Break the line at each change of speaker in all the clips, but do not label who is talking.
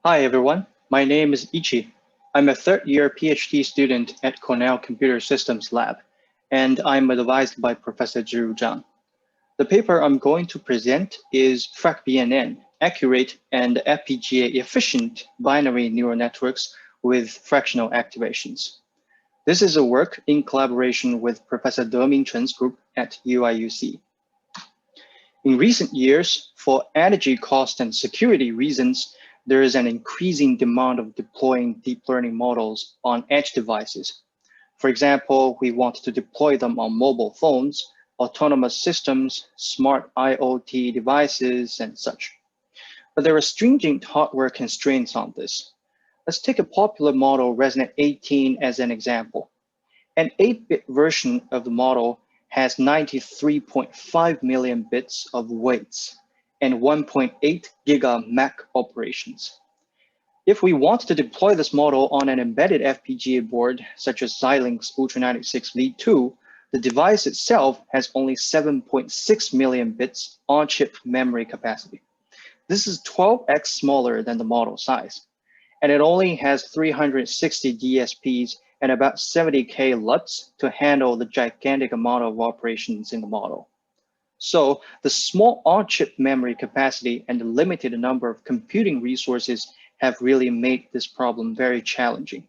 Hi, everyone. My name is Yichi. I'm a third-year PhD student at Cornell Computer Systems Lab, and I'm advised by Professor Zhang. The paper I'm going to present is FracBNN, accurate and FPGA-efficient binary neural networks with fractional activations. This is a work in collaboration with Professor Deming Chen's group at UIUC. In recent years, for energy cost and security reasons, there is an increasing demand of deploying deep learning models on edge devices. For example, we want to deploy them on mobile phones, autonomous systems, smart IoT devices, and such. But there are stringent hardware constraints on this. Let's take a popular model, ResNet 18, as an example. An 8-bit version of the model has 93.5 million bits of weights and 1.8 giga MAC operations. If we want to deploy this model on an embedded FPGA board, such as Xilinx Ultra 96 Lead 2, the device itself has only 7.6 million bits on-chip memory capacity. This is 12x smaller than the model size, and it only has 360 DSPs and about 70K LUTs to handle the gigantic amount of operations in the model. So the small on-chip memory capacity and the limited number of computing resources have really made this problem very challenging.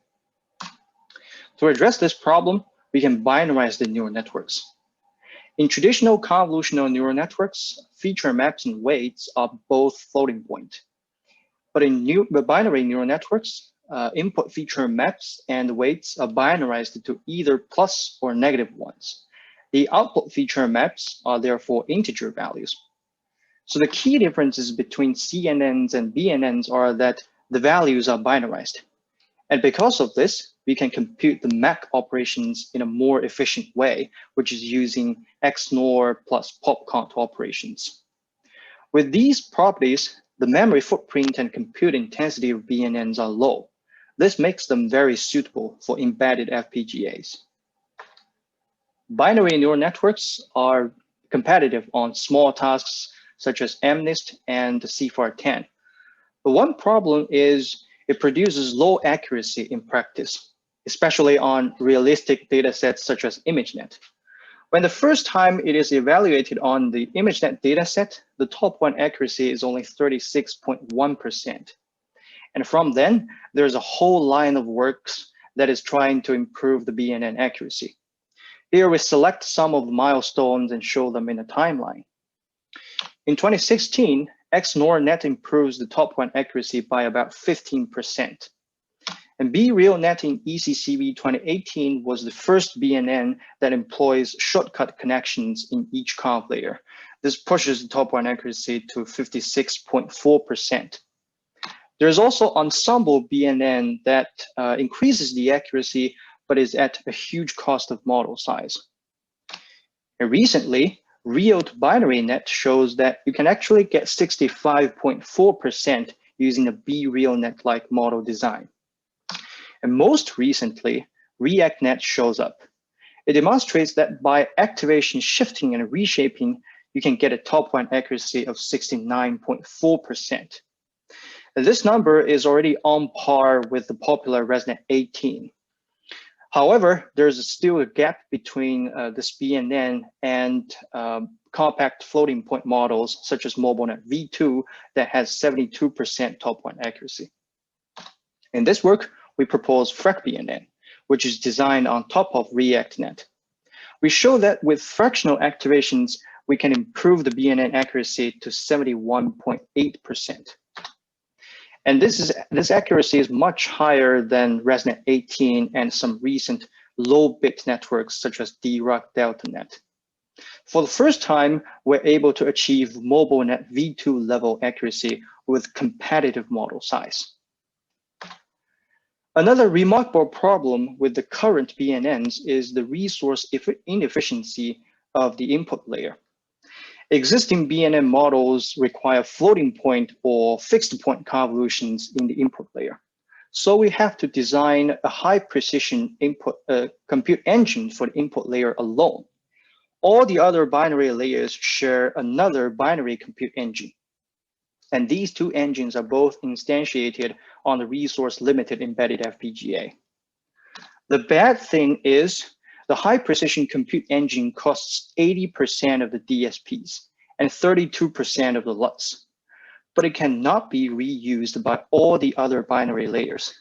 To address this problem, we can binarize the neural networks. In traditional convolutional neural networks, feature maps and weights are both floating point. But in binary neural networks, input feature maps and weights are binarized to either plus or negative ones. The output feature maps are therefore integer values. So the key differences between CNNs and BNNs are that the values are binarized. And because of this, we can compute the MAC operations in a more efficient way, which is using XNOR plus popcount operations. With these properties, the memory footprint and compute intensity of BNNs are low. This makes them very suitable for embedded FPGAs. Binary neural networks are competitive on small tasks such as MNIST and CIFAR-10. But one problem is it produces low accuracy in practice, especially on realistic datasets such as ImageNet. When the first time it is evaluated on the ImageNet dataset, the top one accuracy is only 36.1%. And from then, there's a whole line of works that is trying to improve the BNN accuracy. Here we select some of the milestones and show them in a timeline. In 2016, XNOR-Net improves the top one accuracy by about 15%. And BReAlNet in ECCV 2018 was the first BNN that employs shortcut connections in each conv layer. This pushes the top one accuracy to 56.4%. There's also Ensemble BNN that increases the accuracy, but is at a huge cost of model size. And recently, ReAlBinaryNet shows that you can actually get 65.4% using a BReAlNet-like model design. And most recently, ReActNet shows up. It demonstrates that by activation shifting and reshaping, you can get a top one accuracy of 69.4%. This number is already on par with the popular ResNet 18. However, there's still a gap between this BNN and compact floating point models such as MobileNet V2 that has 72% top one accuracy. In this work, we propose FracBNN, which is designed on top of ReActNet. We show that with fractional activations, we can improve the BNN accuracy to 71.8%. And this accuracy is much higher than ResNet 18 and some recent low-bit networks such as DRAC-DeltaNet. For the first time, we're able to achieve MobileNet V2 level accuracy with competitive model size. Another remarkable problem with the current BNNs is the resource inefficiency of the input layer. Existing BNN models require floating point or fixed point convolutions in the input layer. So we have to design a high precision input compute engine for the input layer alone. All the other binary layers share another binary compute engine. And these two engines are both instantiated on the resource-limited embedded FPGA. The bad thing is the high-precision compute engine costs 80% of the DSPs and 32% of the LUTs, but it cannot be reused by all the other binary layers.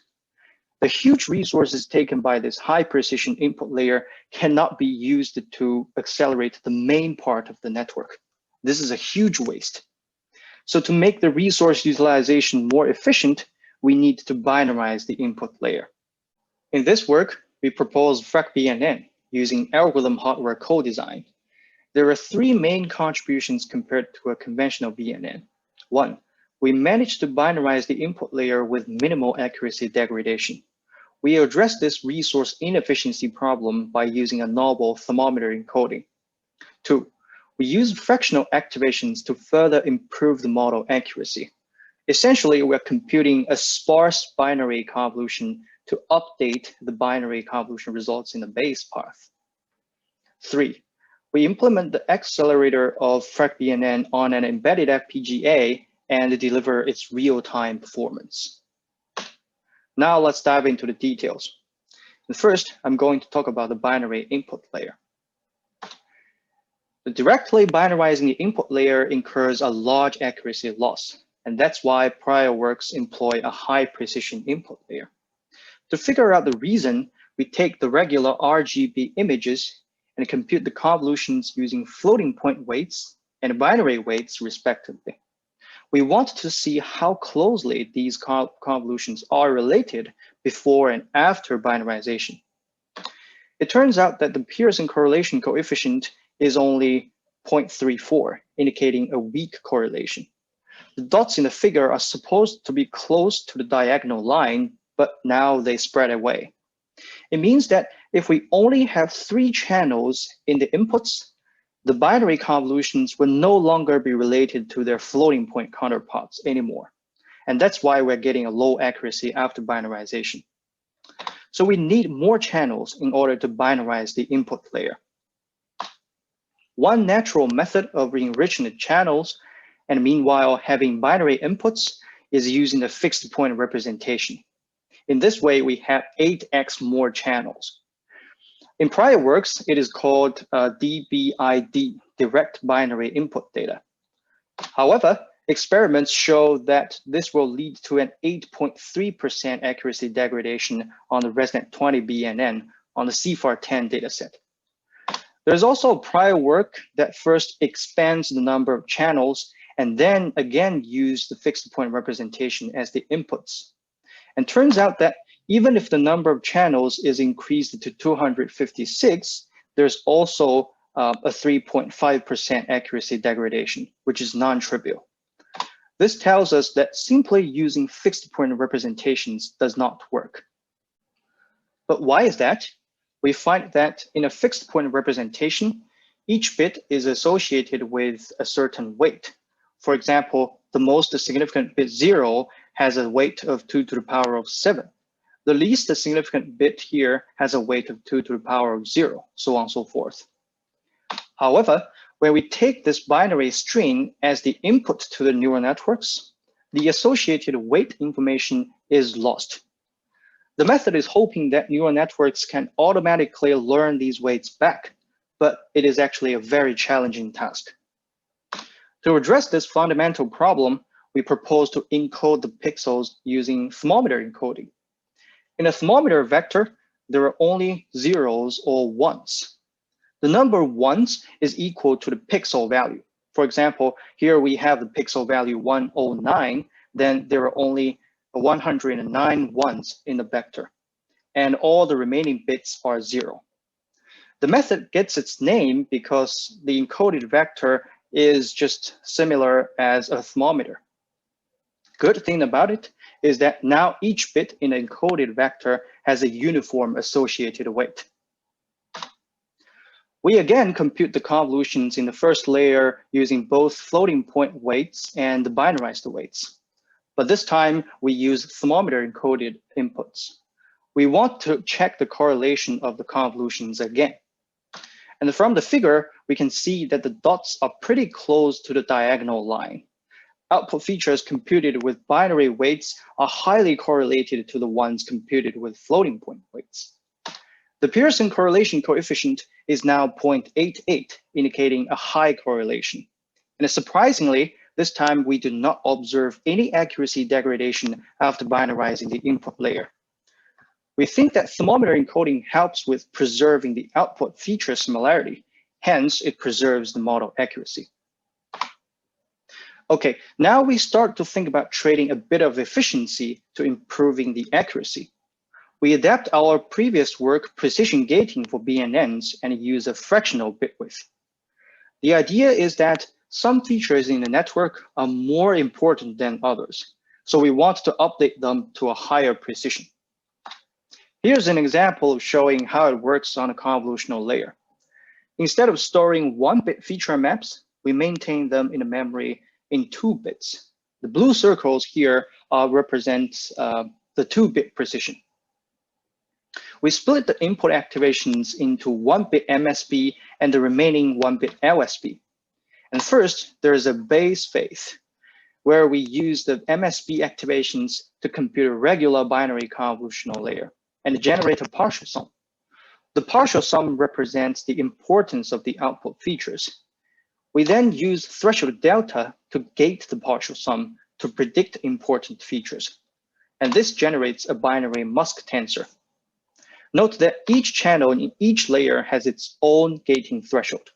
The huge resources taken by this high-precision input layer cannot be used to accelerate the main part of the network. This is a huge waste. So to make the resource utilization more efficient, we need to binarize the input layer. In this work, we propose FracBNN using algorithm hardware co-design. There are three main contributions compared to a conventional BNN. One, we managed to binarize the input layer with minimal accuracy degradation. We address this resource inefficiency problem by using a novel thermometer encoding. Two, we use fractional activations to further improve the model accuracy. Essentially, we're computing a sparse binary convolution to update the binary convolution results in the base path. Three, we implement the accelerator of FracBNN on an embedded FPGA and deliver its real-time performance. Now let's dive into the details. And first, I'm going to talk about the binary input layer. Directly binarizing the input layer incurs a large accuracy loss, and that's why prior works employ a high precision input layer. To figure out the reason, we take the regular RGB images and compute the convolutions using floating point weights and binary weights respectively. We want to see how closely these convolutions are related before and after binarization. It turns out that the Pearson correlation coefficient is only 0.34, indicating a weak correlation. The dots in the figure are supposed to be close to the diagonal line, but now they spread away. It means that if we only have 3 channels in the inputs, the binary convolutions will no longer be related to their floating point counterparts anymore. And that's why we're getting a low accuracy after binarization. So we need more channels in order to binarize the input layer. One natural method of enriching the channels and meanwhile having binary inputs is using a fixed point representation. In this way, we have 8x more channels. In prior works, it is called DBID, direct binary input data. However, experiments show that this will lead to an 8.3% accuracy degradation on the ReActNet BNN on the CFAR10 dataset. There's also prior work that first expands the number of channels and then again use the fixed point representation as the inputs. And turns out that even if the number of channels is increased to 256, there's also a 3.5% accuracy degradation, which is non-trivial. This tells us that simply using fixed point representations does not work. But why is that? We find that in a fixed point representation, each bit is associated with a certain weight. For example, the most significant bit 0 has a weight of 2 to the power of 7. The least significant bit here has a weight of 2 to the power of 0, so on and so forth. However, when we take this binary string as the input to the neural networks, the associated weight information is lost. The method is hoping that neural networks can automatically learn these weights back, but it is actually a very challenging task. To address this fundamental problem, we propose to encode the pixels using thermometer encoding. In a thermometer vector, there are only zeros or ones. The number ones is equal to the pixel value. For example, here we have the pixel value 109, then there are only 109 ones in the vector, and all the remaining bits are 0. The method gets its name because the encoded vector is just similar as a thermometer. Good thing about it is that now each bit in the encoded vector has a uniform associated weight. We again compute the convolutions in the first layer using both floating point weights and the binarized weights. But this time we use thermometer encoded inputs. We want to check the correlation of the convolutions again. And from the figure, we can see that the dots are pretty close to the diagonal line. output features computed with binary weights are highly correlated to the ones computed with floating point weights. The Pearson correlation coefficient is now 0.88, indicating a high correlation. And surprisingly, this time we do not observe any accuracy degradation after binarizing the input layer. We think that thermometer encoding helps with preserving the output feature similarity. Hence, it preserves the model accuracy. Okay, now we start to think about trading a bit of efficiency to improving the accuracy. We adapt our previous work, precision gating for BNNs, and use a fractional bit width. The idea is that some features in the network are more important than others, so we want to update them to a higher precision. Here's an example showing how it works on a convolutional layer. Instead of storing 1-bit feature maps, we maintain them in the memory in 2 bits. The blue circles here represent the 2-bit precision. We split the input activations into 1-bit MSB and the remaining 1-bit LSB. And first, there is a base phase, where we use the MSB activations to compute a regular binary convolutional layer and generate a partial sum. The partial sum represents the importance of the output features. We then use threshold delta to gate the partial sum to predict important features. And this generates a binary Musk tensor. Note that each channel in each layer has its own gating threshold.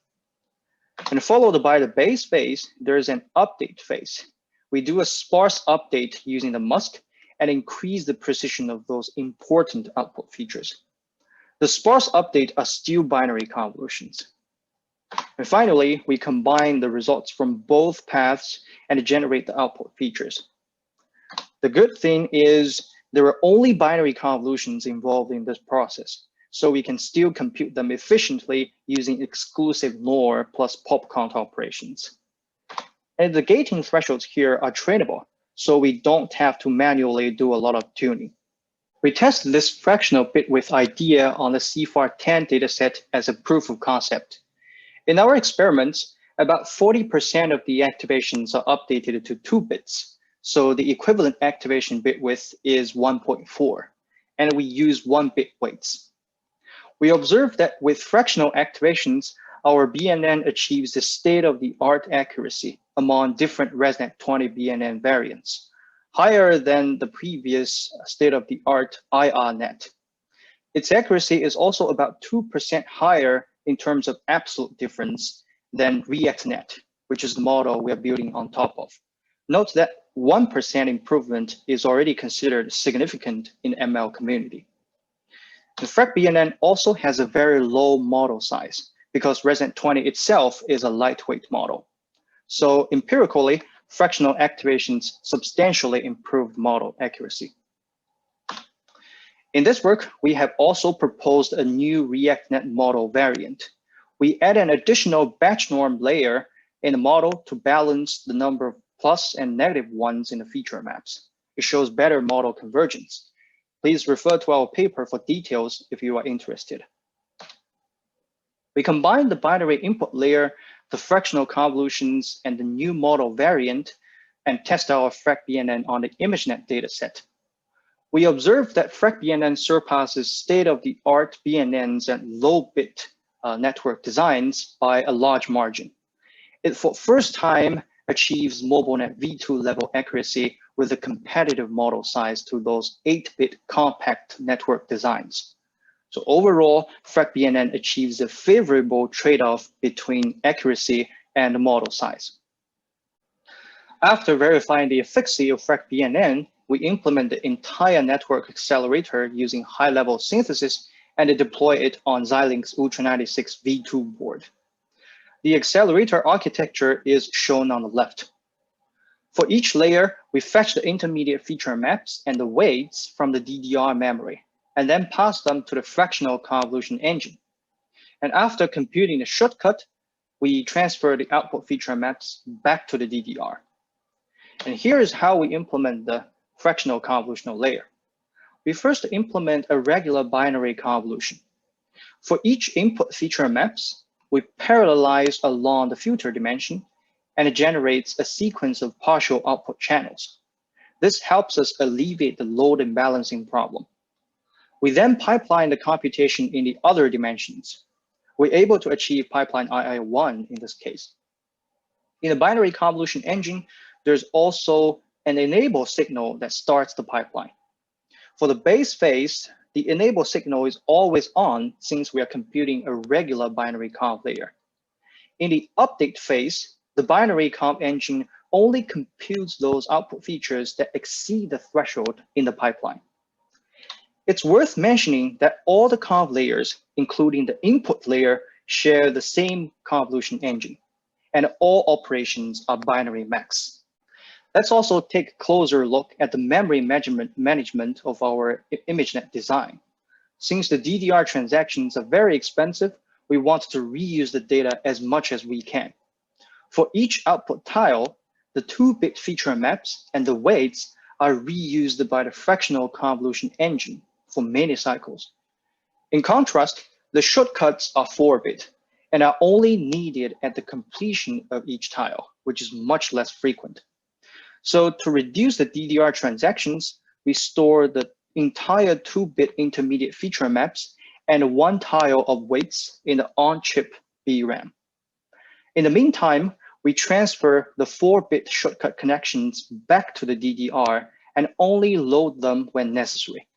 And followed by the base phase, there is an update phase. We do a sparse update using the Musk and increase the precision of those important output features. The sparse update are still binary convolutions. And finally, we combine the results from both paths and generate the output features. The good thing is there are only binary convolutions involved in this process, so we can still compute them efficiently using exclusive NOR plus pop count operations. And the gating thresholds here are trainable, so we don't have to manually do a lot of tuning. We test this fractional bit width idea on the CFAR10 dataset as a proof of concept. In our experiments, about 40% of the activations are updated to 2 bits, so the equivalent activation bit width is 1.4, and we use 1-bit weights. We observed that with fractional activations, our BNN achieves the state-of-the-art accuracy among different ResNet20 BNN variants, higher than the previous state-of-the-art IRNet. Its accuracy is also about 2% higher in terms of absolute difference than ReActNet, which is the model we are building on top of. Note that 1% improvement is already considered significant in ML community. The FracBNN also has a very low model size because ResNet20 itself is a lightweight model. So empirically, fractional activations substantially improve model accuracy. In this work, we have also proposed a new ReActNet model variant. We add an additional batch norm layer in the model to balance the number of plus and negative ones in the feature maps. It shows better model convergence. Please refer to our paper for details if you are interested. We combine the binary input layer, the fractional convolutions, and the new model variant, and test our FracBNN on the ImageNet dataset. We observed that FracBNN surpasses state-of-the-art BNNs and low-bit network designs by a large margin. It, for first time, achieves MobileNet V2 level accuracy with a competitive model size to those 8-bit compact network designs. So overall, FracBNN achieves a favorable trade-off between accuracy and model size. After verifying the efficacy of FracBNN, we implement the entire network accelerator using high-level synthesis and deploy it on Xilinx Ultra 96 V2 board. The accelerator architecture is shown on the left. For each layer, we fetch the intermediate feature maps and the weights from the DDR memory, and then pass them to the fractional convolution engine. And after computing the shortcut, we transfer the output feature maps back to the DDR. And here is how we implement the fractional convolutional layer. We first implement a regular binary convolution. For each input feature maps, we parallelize along the filter dimension and it generates a sequence of partial output channels. This helps us alleviate the load and balancing problem. We then pipeline the computation in the other dimensions. We're able to achieve pipeline II1 in this case. In the binary convolution engine, there's also an enable signal that starts the pipeline. For the base phase, the enable signal is always on since we are computing a regular binary conv layer. In the update phase, the binary conv engine only computes those output features that exceed the threshold in the pipeline. It's worth mentioning that all the conv layers, including the input layer, share the same convolution engine, and all operations are binary max. Let's also take a closer look at the memory management of our ImageNet design. Since the DDR transactions are very expensive, we want to reuse the data as much as we can. For each output tile, the 2-bit feature maps and the weights are reused by the fractional convolution engine for many cycles. In contrast, the shortcuts are 4-bit and are only needed at the completion of each tile, which is much less frequent. So to reduce the DDR transactions, we store the entire 2-bit intermediate feature maps and 1 tile of weights in the on-chip VRAM. In the meantime, we transfer the 4-bit shortcut connections back to the DDR and only load them when necessary.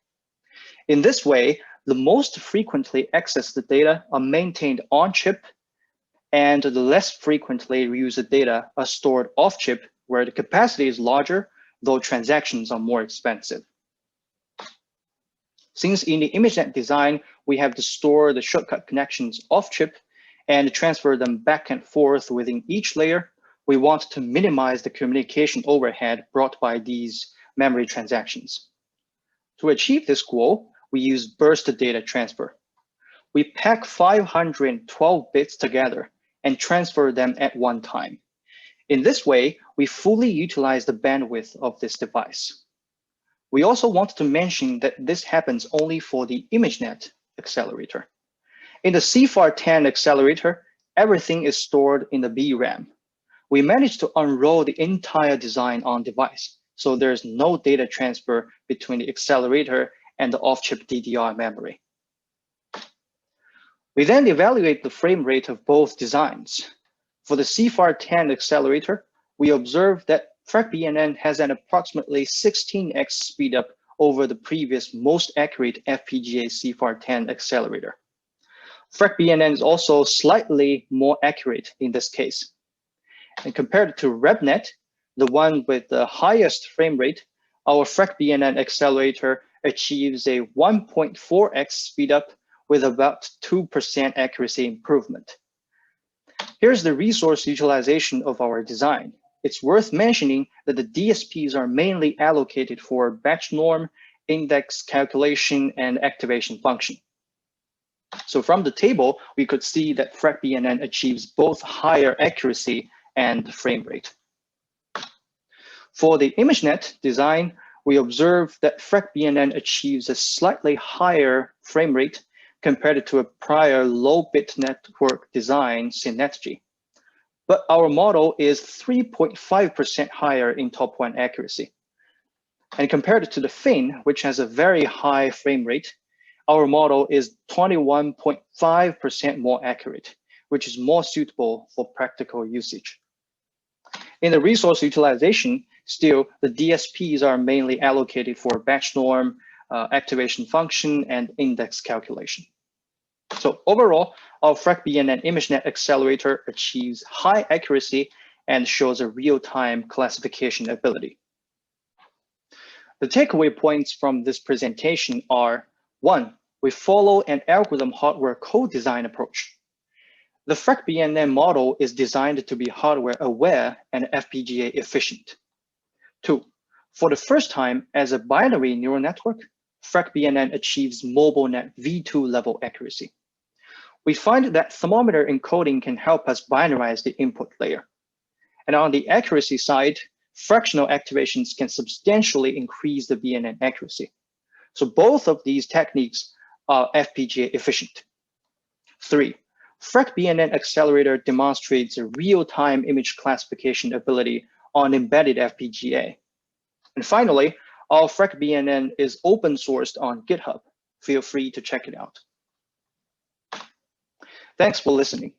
In this way, the most frequently accessed data are maintained on-chip, and the less frequently used data are stored off-chip, where the capacity is larger, though transactions are more expensive. Since in the ImageNet design, we have to store the shortcut connections off-chip and transfer them back and forth within each layer, we want to minimize the communication overhead brought by these memory transactions. To achieve this goal, we use burst data transfer. We pack 512 bits together and transfer them at one time. In this way, we fully utilize the bandwidth of this device. We also want to mention that this happens only for the ImageNet accelerator. In the CFAR10 accelerator, everything is stored in the VRAM. We managed to unroll the entire design on device, so there's no data transfer between the accelerator and the off-chip DDR memory. We then evaluate the frame rate of both designs. For the CFAR10 accelerator, we observe that FracBNN has an approximately 16x speedup over the previous most accurate FPGA CFAR10 accelerator. FracBNN is also slightly more accurate in this case. And compared to ReActNet, the one with the highest frame rate, our FracBNN accelerator achieves a 1.4x speedup with about 2% accuracy improvement. Here's the resource utilization of our design. It's worth mentioning that the DSPs are mainly allocated for batch norm, index calculation, and activation function. So from the table, we could see that FracBNN achieves both higher accuracy and frame rate. For the ImageNet design, we observe that FracBNN achieves a slightly higher frame rate compared to a prior low-bit network design, Synergy. But our model is 3.5% higher in top 1 accuracy. And compared to the FIN, which has a very high frame rate, our model is 21.5% more accurate, which is more suitable for practical usage. In the resource utilization, still, the DSPs are mainly allocated for batch norm, activation function, and index calculation. So overall, our FracBNN ImageNet accelerator achieves high accuracy and shows a real-time classification ability. The takeaway points from this presentation are: 1, we follow an algorithm hardware co-design approach. The FracBNN model is designed to be hardware aware and FPGA efficient. 2, for the first time as a binary neural network, FracBNN achieves MobileNet V2 level accuracy. We find that thermometer encoding can help us binarize the input layer. And on the accuracy side, fractional activations can substantially increase the BNN accuracy. So both of these techniques are FPGA efficient. 3, FracBNN Accelerator demonstrates a real-time image classification ability on embedded FPGA. And finally, our FracBNN is open sourced on GitHub. Feel free to check it out. Thanks for listening.